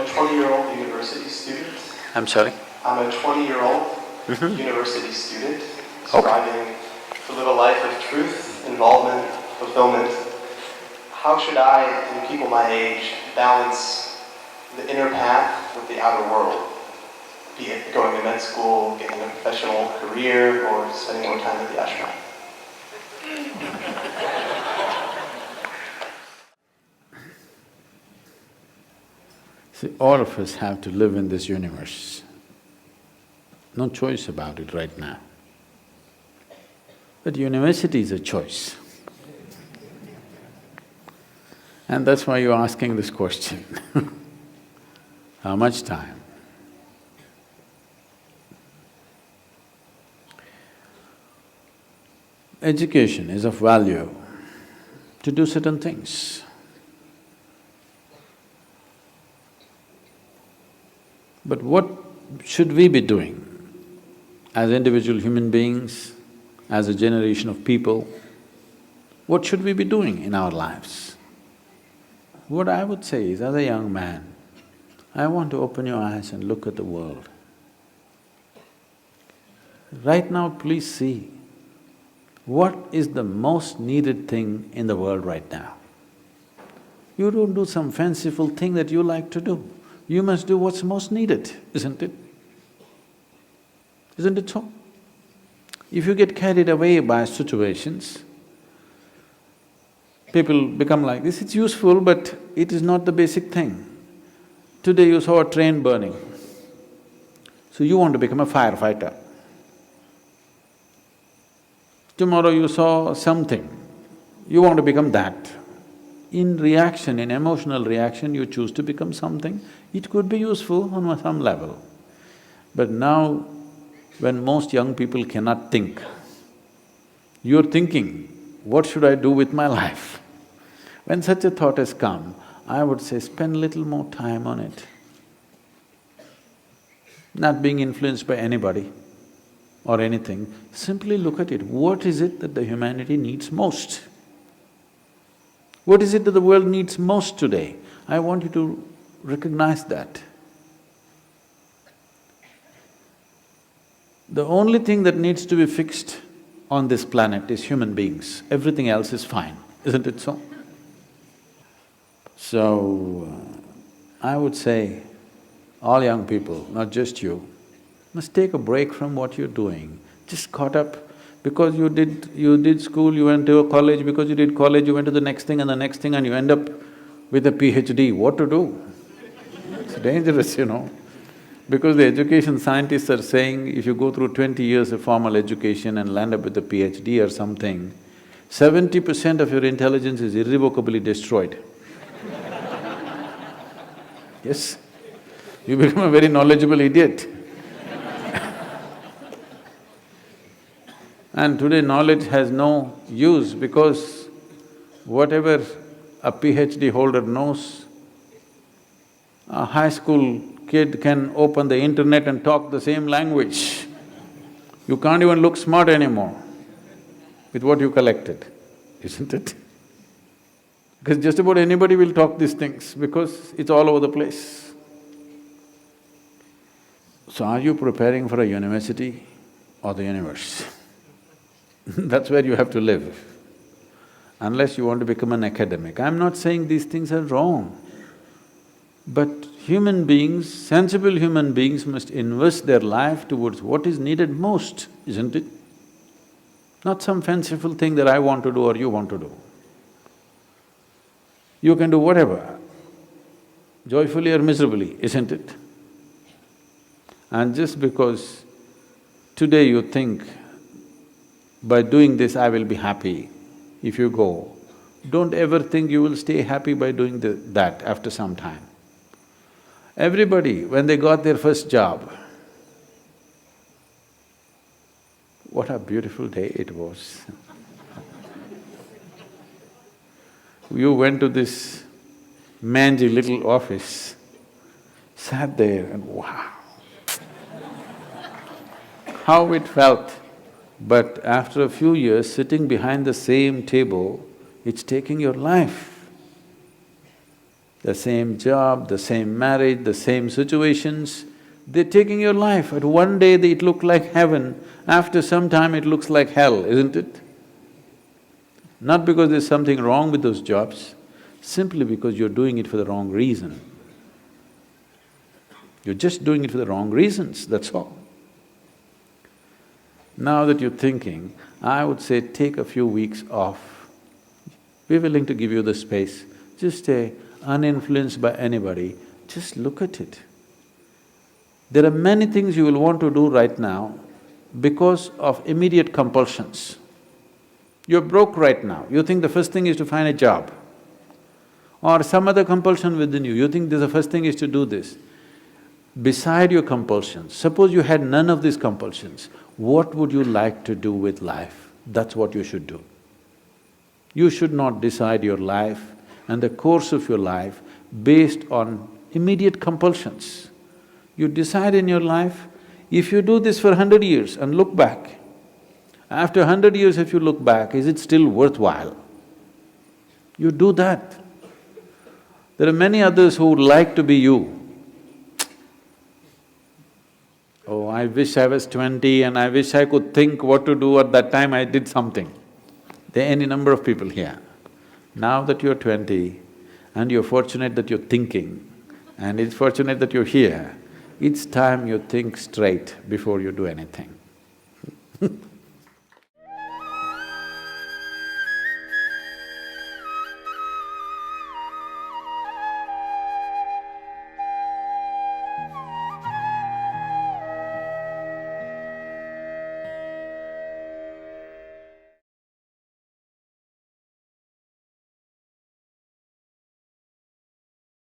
a 20-year-old university student. I'm sorry? I'm a 20-year-old university student striving to live a life of truth, involvement, fulfillment. How should I and people my age balance the inner path with the outer world? Be it going to med school, getting a professional career, or spending more time at the ashram. See, all of us have to live in this universe. No choice about it right now. But university is a choice. And that's why you're asking this question. How much time? Education is of value to do certain things. But what should we be doing as individual human beings, as a generation of people? What should we be doing in our lives? What I would say is, as a young man, I want to open your eyes and look at the world. Right now, please see, what is the most needed thing in the world right now? You don't do some fanciful thing that you like to do. You must do what's most needed, isn't it? Isn't it so? If you get carried away by situations, people become like this, it's useful but it is not the basic thing. Today you saw a train burning, so you want to become a firefighter. Tomorrow you saw something, you want to become that. In reaction, in emotional reaction, you choose to become something. It could be useful on some level. But now, when most young people cannot think, you're thinking, what should I do with my life? When such a thought has come, I would say spend little more time on it. Not being influenced by anybody or anything, simply look at it. What is it that the humanity needs most? What is it that the world needs most today? I want you to recognize that. The only thing that needs to be fixed on this planet is human beings. Everything else is fine, isn't it so? So, I would say, all young people, not just you, must take a break from what you're doing. Just caught up because you did school, you went to a college, because you did college, you went to the next thing and the next thing and you end up with a PhD. What to do? It's dangerous, you know. Because the education scientists are saying if you go through 20 years of formal education and land up with a PhD or something, 70% of your intelligence is irrevocably destroyed. Yes, you become a very knowledgeable idiot. And today knowledge has no use because whatever a PhD holder knows, a high school kid can open the internet and talk the same language. You can't even look smart anymore with what you collected, isn't it? Because just about anybody will talk these things because it's all over the place. So are you preparing for a university or the universe? That's where you have to live, unless you want to become an academic. I'm not saying these things are wrong, but human beings, sensible human beings must invest their life towards what is needed most, isn't it? Not some fanciful thing that I want to do or you want to do. You can do whatever, joyfully or miserably, isn't it? And just because today you think, by doing this I will be happy, if you go, don't ever think you will stay happy by doing that after some time. Everybody, when they got their first job, what a beautiful day it was. You went to this mangy little office, sat there and wow, how it felt. But after a few years, sitting behind the same table, it's taking your life. the same job, the same marriage, the same situations. They're taking your life. At one day it looked like heaven, after some time it looks like hell, isn't it? Not because there's something wrong with those jobs, simply because you're doing it for the wrong reason. You're just doing it for the wrong reasons, that's all. Now that you're thinking, I would say take a few weeks off. We're willing to give you the space. Just stay uninfluenced by anybody, just look at it. There are many things you will want to do right now because of immediate compulsions. You're broke right now, you think the first thing is to find a job. Or some other compulsion within you, you think the first thing is to do this. Beside your compulsions, suppose you had none of these compulsions, what would you like to do with life? That's what you should do. You should not decide your life and the course of your life based on immediate compulsions. You decide in your life, if you do this for 100 years and look back, after 100 years if you look back, is it still worthwhile? You do that. There are many others who would like to be you. Oh, I wish I was 20 and I wish I could think what to do at that time I did something. There are any number of people here. Now that you're 20 and you're fortunate that you're thinking and it's fortunate that you're here, it's time you think straight before you do anything